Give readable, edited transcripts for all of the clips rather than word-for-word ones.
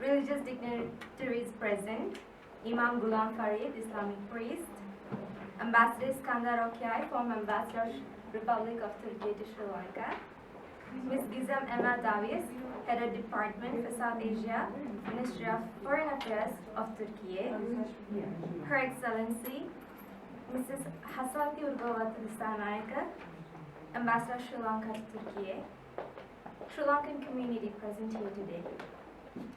religious dignitaries present, Imam Ghulam Farid, Islamic priest, Ambassador Iskandar Okyay, former Ambassador Republic of Turkey to Sri Lanka, Ms. Gizem Emel Davies, Head of Department for South Asia, Ministry of Foreign Affairs of Turkey, Her Excellency, Mrs. Hasati Urgovat Lisanayaka, Ambassador Sri Lanka to Turkey, Sri Lankan community present here today.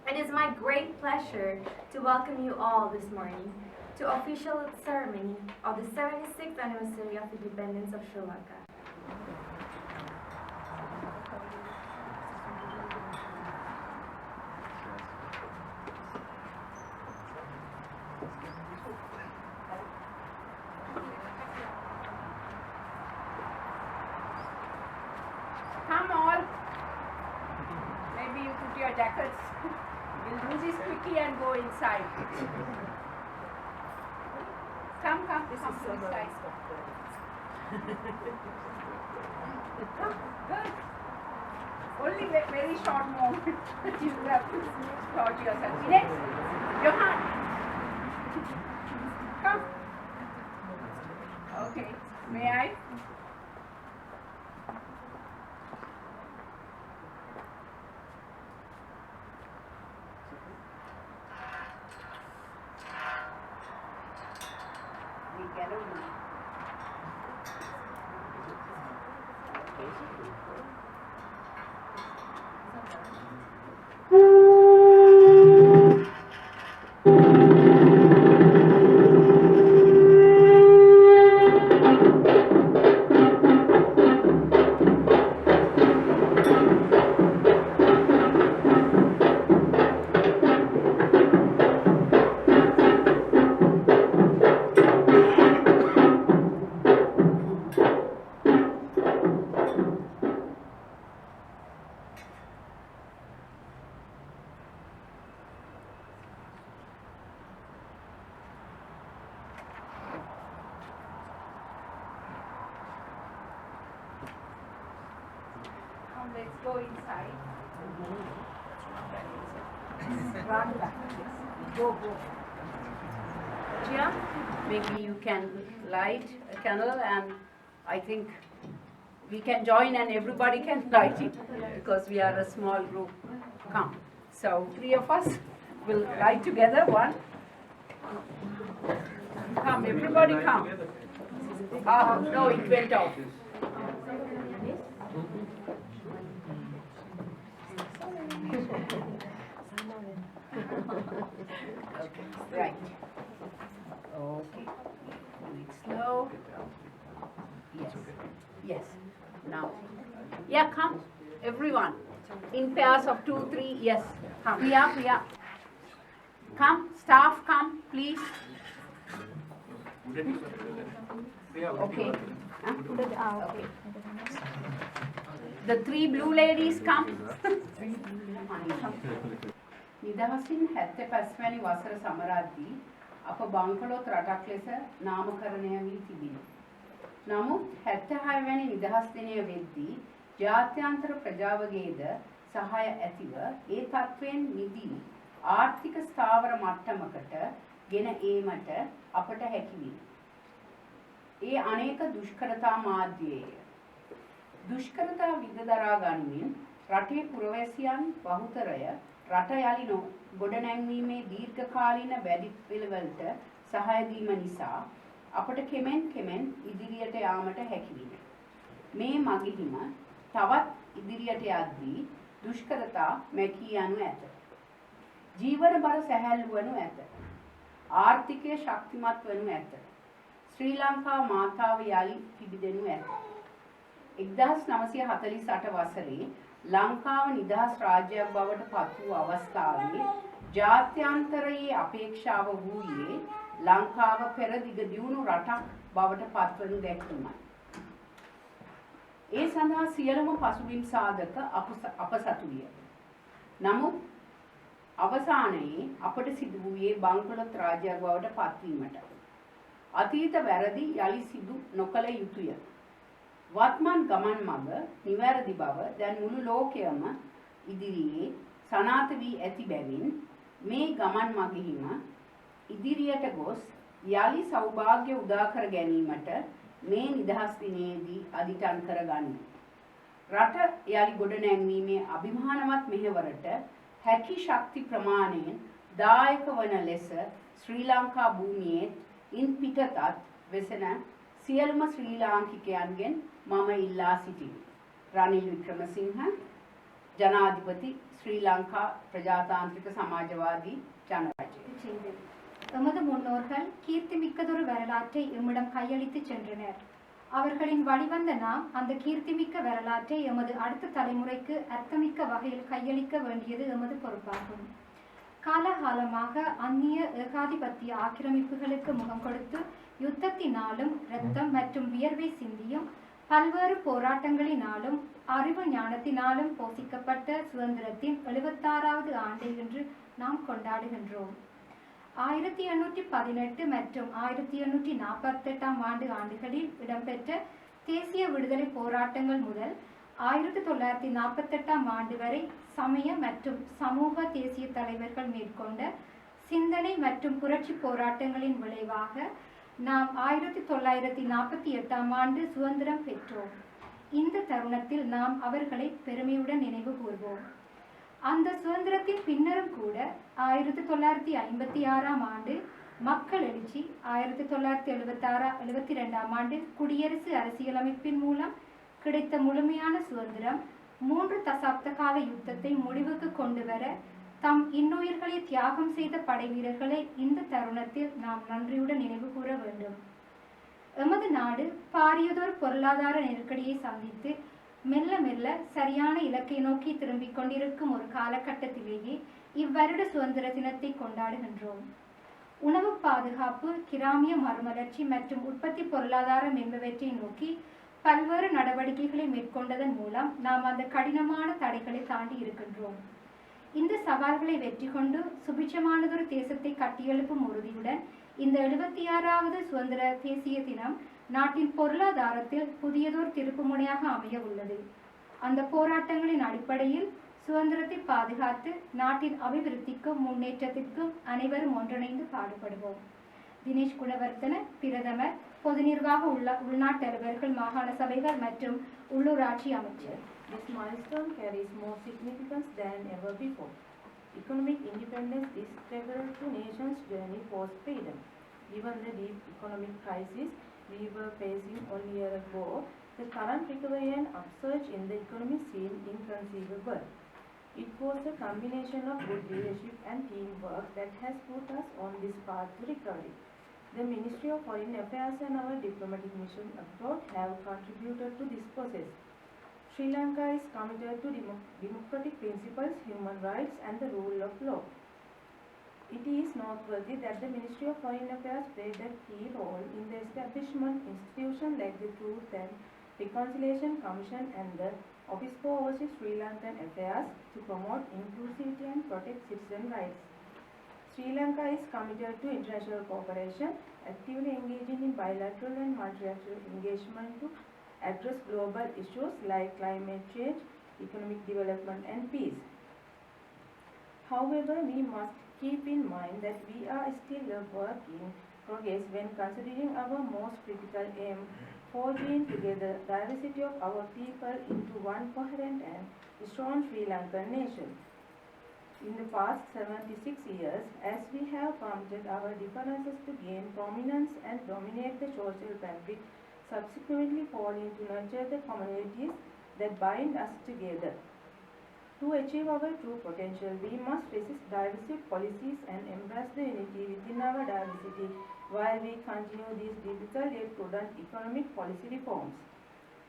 It is my great pleasure to welcome you all this morning to official ceremony of the 76th anniversary of independence of Sri Lanka. Come all. Maybe you put your jackets. We'll do this quickly and go inside. Come. This is inside. Come, good. Only very short moment. You have to sort yourself. Next, Johan. Come. Okay. May I? Let's go inside. Go. Chia, maybe you can light a candle and I think we can join and everybody can light it because we are a small group. Come. So 3 of us will light together. One. Come, everybody come. Ah, no, it went off. Okay, right. Okay, do it slow. Yes. Now, yeah, come, everyone. In pairs of 2, 3. Yes. Come. Priya. Come, staff, come, please. Okay. Okay. The 3 blue ladies come. නිදහසින් 75 වැනි වසර සමරද්දී අප බංකොලොත් රටක් ලෙස නාමකරණය වී තිබිණි. නමුත් 76 වැනි නිදහස් දිනය වෙද්දී ජාත්‍යන්තර ප්‍රජාවගේද සහාය ඇතිව ඒ තත්ත්වයෙන් මිදී ආර්ථික ස්ථාවර මට්ටමකට ගෙන ඒමට අපට හැකි විය. ඒ අනේක දුෂ්කරතා මාධ්‍යයේය. දුෂ්කරතා විඳ දරා ගනිමින් රටේ පුරවැසියන් බහුතරය රට යලි ගොඩනැංවීමේ දීර්ඝකාලීන වැඩපිළිවෙළට සහාය දීම නිසා අපට කෙමෙන් ඉදිරියට යාමට හැකි විය. මේ මගින්ම තවත් ඉදිරියට යද්දී දුෂ්කරතා මැකී යනු ඇත. ජීවන බර සැහැල්ලු වනු ඇත. ආර්ථිකය ශක්තිමත් වනු ඇත. ශ්‍රී ලංකා මාතාව යලි පිබිදෙනු ඇත. 1948 වසරේ ලංකාව නිදහස් රාජ්‍යයක් බවට පත් වූ අවස්ථාවේ ජාත්‍යන්තරයේ අපේක්ෂාව වූයේ ලංකාව පෙරදිග දියුණු රටක් බවට පත්වනු දැක්වීමයි. ඒ සඳහා සියලුම පසුබිම් සාධක අප සතු විය. නමුත් අවසානයේ අපට සිදු වූයේ බංකොලොත් රාජ්‍යයක් බවට පත්වීමට. අතීත වැරදි යලි සිදු නොකළ යුතුය. වත්මන් ගමන් මඟ නිවැරදි බව දැන් මුළු ලෝකයම ඉදිරියේ සනාථ වී ඇති බැවින් මේ ගමන් මගෙහිම ඉදිරියට ගොස් යලි සෞභාග්‍ය උදා කර ගැනීමට මේ නිදහස් දිනයේදී අදිටන් කරගනිමු. රට යලි ගොඩනැංවීමේ අභිමානවත් මෙහෙවරට හැකි ශක්ති ප්‍රමාණයෙන් දායක වන ලෙස ශ්‍රී ලංකා භූමියේ ඉන් පිටතත් වෙසෙන සියලුම ශ්‍රී ලාංකිකයන්ගෙන් මම ඉල්ලා සිටිමි. රනිල් වික්‍රමසිංහ, ජනාධිපති, ஸ்ரீ லங்கா பிரஜாதாந்திரிக சமாஜவாதி ஜனராஜ்யம். எமது முன்னோர்கள் கீர்த்திமிக்கதொரு வரலாற்றை எம்மிடம் கையளித்து சென்றனர். அவர்களின் வழிவந்த நாம் அந்த கீர்த்திமிக்க வரலாற்றை எமது அடுத்த தலைமுறைக்கு அர்த்தமிக்க வகையில் கையளிக்க வேண்டியது எமது பொறுப்பாகும். காலகாலமாக அந்நிய ஏகாதிபத்திய ஆக்கிரமிப்புகளுக்கு முகம் கொடுத்து யுத்தத்தினாலும் இரத்தம் மற்றும் வியர்வை சிந்தியும் பல்வேறு போராட்டங்களினாலும் அறிவு ஞானத்தினாலும் போஷிக்கப்பட்ட சுதந்திரத்தின் 76வது ஆண்டை இன்று நாம் கொண்டாடுகின்றோம். 1818 மற்றும் 1848 ஆண்டுகளில் இடம்பெற்ற தேசிய விடுதலை போராட்டங்கள் முதல் 1948 ஆண்டு வரை சமய மற்றும் சமூக தேசிய தலைவர்கள் மேற்கொண்ட சிந்தனை மற்றும் புரட்சி போராட்டங்களின் விளைவாக நாம் 1948 ஆண்டு சுதந்திரம் பெற்றோம். இந்த தருணத்தில் நாம் அவர்களை பெருமையுடன் நினைவு கூர்வோம். அந்த சுதந்திரத்தின் பின்னரும் கூட 1956 ஆண்டு மக்கள் எழுச்சி, 1972 ஆண்டு குடியரசு அரசியலமைப்பின் மூலம் கிடைத்த முழுமையான சுதந்திரம், 3 தசாப்த கால யுத்தத்தை முடிவுக்கு கொண்டு வர தம் இன்னுயிர்களை தியாகம் செய்த படை வீரர்களை இந்த தருணத்தில் நாம் நன்றியுடன் நினைவு கூற வேண்டும். எமது நாடு பாரியதொரு பொருளாதார நெருக்கடியை சந்தித்து மெல்ல மெல்ல சரியான இலக்கை நோக்கி திரும்பிக் கொண்டிருக்கும் ஒரு காலகட்டத்திலேயே இவ்வருட சுதந்திர தினத்தை கொண்டாடுகின்றோம். உணவு பாதுகாப்பு, கிராமிய மறுமலர்ச்சி மற்றும் உற்பத்தி பொருளாதாரம் என்பவற்றை நோக்கி பல்வேறு நடவடிக்கைகளை மேற்கொண்டதன் மூலம் நாம் அந்த கடினமான தடைகளை தாண்டி இருக்கின்றோம். இந்த சவால்களை வெற்றி கொண்டு சுபிட்சமானதொரு தேசத்தை கட்டியெழுப்பும் உறுதியுடன் இந்த 76வது சுதந்திர தேசிய தினம் நாட்டின் பொருளாதாரத்தில் புதியதோர் திருப்புமுனையாக அமைய உள்ளது. அந்த போராட்டங்களின் அடிப்படையில் சுதந்திரத்தை பாதுகாத்து நாட்டின் அபிவிருத்திக்கும் முன்னேற்றத்திற்கும் அனைவரும் ஒன்றிணைந்து பாடுபடுவோம். தினேஷ் குணவர்த்தன, பிரதமர், பொது நிர்வாக உள்நாட்டு அலுவலர்கள், மாகாண சபைகள் மற்றும் உள்ளூராட்சி அமைச்சர். This milestone carries more significance than ever before. Economic independence is integral to nation's journey post-freedom. Given the deep economic crisis we were facing only a year ago, the current recovery and upsurge in the economy seemed inconceivable. It was a combination of good leadership and teamwork that has put us on this path to recovery. The Ministry of Foreign Affairs and our diplomatic mission abroad have contributed to this process. Sri Lanka is committed to democratic principles, human rights and the rule of law. It is noteworthy that the Ministry of Foreign Affairs played a key role in the establishment of institutions like the Truth and Reconciliation Commission and the Office for Overseas Sri Lankan Affairs to promote inclusivity and protect citizen rights. Sri Lanka is committed to international cooperation, actively engaging in bilateral and multilateral engagement to address global issues like climate change, economic development and peace. However, we must keep in mind that we are still a work in progress when considering our most critical aim, forging together the diversity of our people into one coherent and strong Sri Lankan nation. In the past 76 years, as we have permitted our differences to gain prominence and dominate the social fabric, subsequently falling to nurture the communities that bind us together. To achieve our true potential, we must resist divisive policies and embrace the unity within our diversity while we continue these difficult yet prudent economic policy reforms.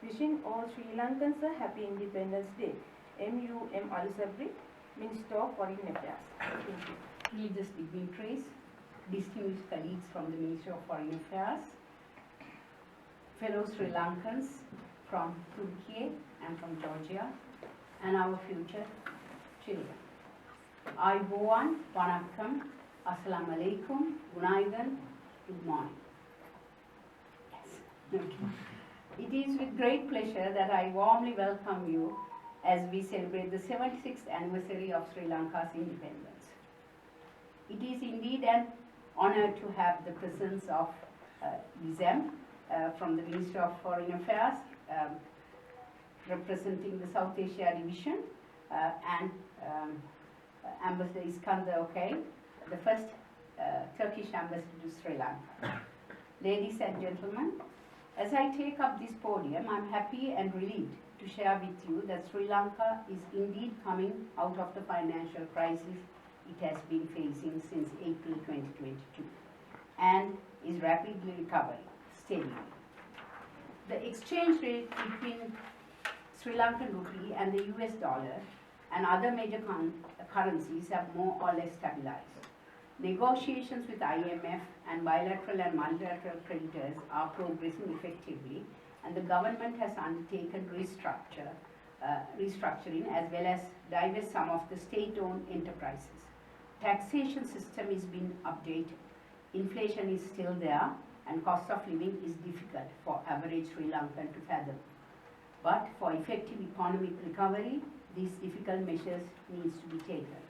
Wishing all Sri Lankans a happy Independence Day. M.U.M. Alusabri, Minister of Foreign Affairs. Thank you. Lead this dignitaries, distinguished colleagues from the Ministry of Foreign Affairs, fellow Sri Lankans from Turkey and from Georgia, and our future children. Ayubowan, Vanakkam, Assalamu alaikum, Gunaidan, good morning. Yes. Okay. It is with great pleasure that I warmly welcome you as we celebrate the 76th anniversary of Sri Lanka's independence. It is indeed an honor to have the presence of Lizem from the Ministry of Foreign Affairs, representing the South Asia Division, and Ambassador Iskandar Okay, the first Turkish ambassador to Sri Lanka. Ladies and gentlemen, as I take up this podium, I am happy and relieved to share with you that Sri Lanka is indeed coming out of the financial crisis it has been facing since April 2022 and is rapidly recovering steadily. The exchange rate between Sri Lankan rupee and the US dollar and other major currencies have more or less stabilized. Negotiations with IMF and bilateral and multilateral creditors are progressing effectively, and the government has undertaken restructuring as well as divest some of the state-owned enterprises. Taxation system is being updated. Inflation is still there, and cost of living is difficult for average Sri Lankan to fathom. But for effective economic recovery, these difficult measures needs to be taken.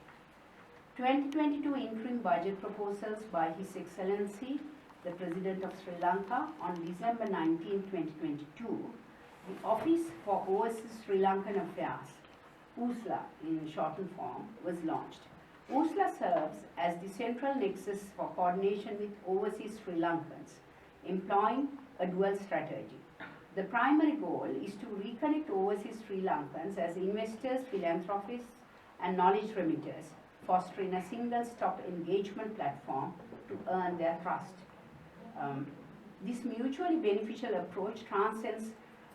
2022 interim budget proposals by His Excellency, the President of Sri Lanka, on December 19, 2022, the Office for Overseas Sri Lankan Affairs, USLA in shortened form, was launched. USLA serves as the central nexus for coordination with overseas Sri Lankans, employing a dual strategy. The primary goal is to reconnect overseas Sri Lankans as investors, philanthropists, and knowledge remitters, fostering a single-stop engagement platform to earn their trust. This mutually beneficial approach transcends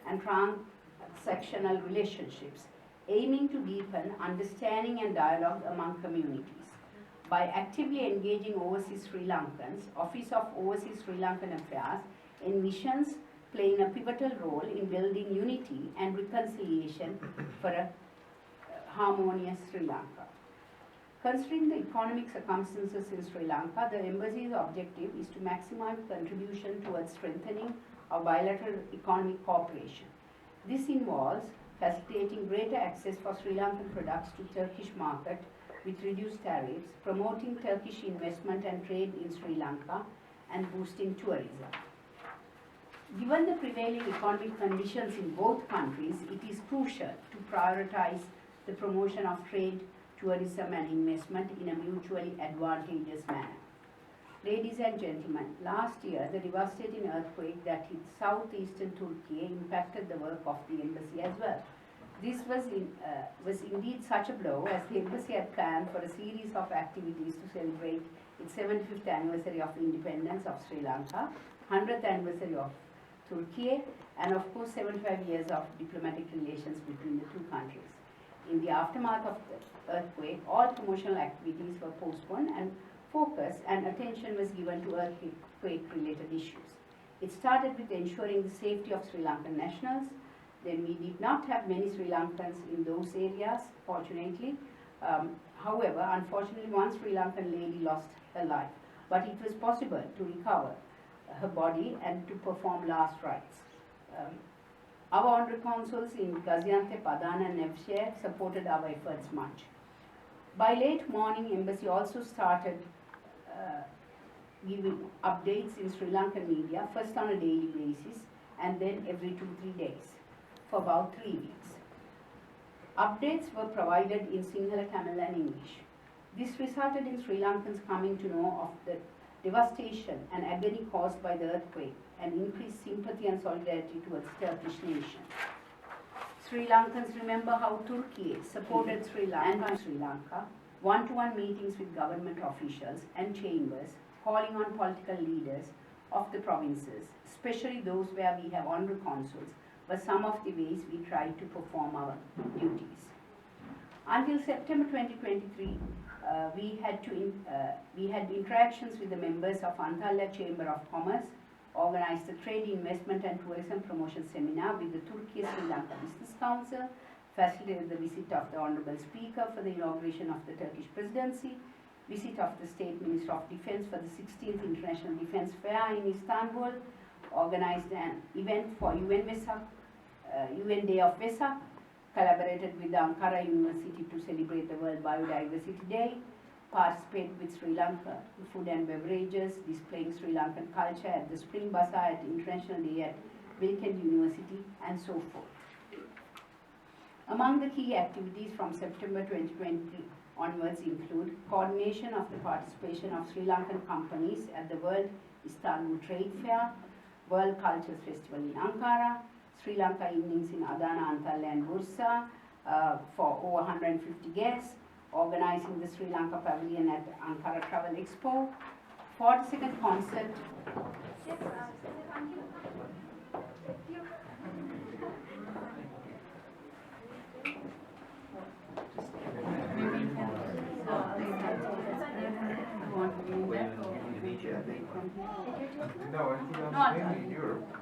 and transactional relationships, aiming to deepen understanding and dialogue among communities. By actively engaging overseas Sri Lankans, Office of Overseas Sri Lankan Affairs envisions playing a pivotal role in building unity and reconciliation for a harmonious Sri Lanka. Considering the economic circumstances in Sri Lanka, the Embassy's objective is to maximize contribution towards strengthening our bilateral economic cooperation. This involves facilitating greater access for Sri Lankan products to Turkish market with reduced tariffs, promoting Turkish investment and trade in Sri Lanka, and boosting tourism. Given the prevailing economic conditions in both countries, it is crucial to prioritize the promotion of trade, tourism and investment in a mutually advantageous manner. Ladies and gentlemen, last year the devastating earthquake that hit southeastern Turkey impacted the work of the embassy as well. This was indeed such a blow, as the embassy had planned for a series of activities to celebrate its 75th anniversary of independence of Sri Lanka, 100th anniversary of Turkey, and of course 75 years of diplomatic relations between the two countries. In the aftermath of the earthquake, all promotional activities were postponed and focus and attention was given to earthquake-related issues. It started with ensuring the safety of Sri Lankan nationals. Then we did not have many Sri Lankans in those areas, fortunately. However, unfortunately, one Sri Lankan lady lost her life, but it was possible to recover her body and to perform last rites. Our honorary consuls in Gaziantep, Adana and Nevşehir supported our efforts much. By late morning, embassy also started giving updates in Sri Lankan media, first on a daily basis and then every 2-3 days for about 3 weeks. Updates were provided in Sinhala, Tamil and English. This resulted in Sri Lankans coming to know of the devastation and agony caused by the earthquake and increased sympathy and solidarity towards Turkish nation. Sri Lankans remember how Turkey supported Sri Lanka, one-to-one meetings with government officials and chambers, calling on political leaders of the provinces, especially those where we have honorary consuls, were some of the ways we tried to perform our duties. Until September 2023, we had interactions with the members of Antalya Chamber of Commerce, organized a trade, investment and tourism promotion seminar with the Turkey-Sri Lanka Business Council, facilitated the visit of the Honorable Speaker for the inauguration of the Turkish Presidency, visit of the State Minister of Defense for the 16th International Defense Fair in Istanbul, organized an event for UN Day of Vesak, collaborated with the Ankara University to celebrate the World Biodiversity Day, participate with Sri Lanka food and beverages, displaying Sri Lankan culture at the Spring Bazaar at International Day at Wilkent University, and so forth. Among the key activities from September 2020 onwards include coordination of the participation of Sri Lankan companies at the World Istanbul Trade Fair, World Cultures Festival in Ankara, Sri Lanka evenings in Adana, Antalya and Bursa for over 150 guests, organizing the Sri Lanka Pavilion at Ankara Travel Expo, 42nd concert. No, I think I'm mainly in Europe.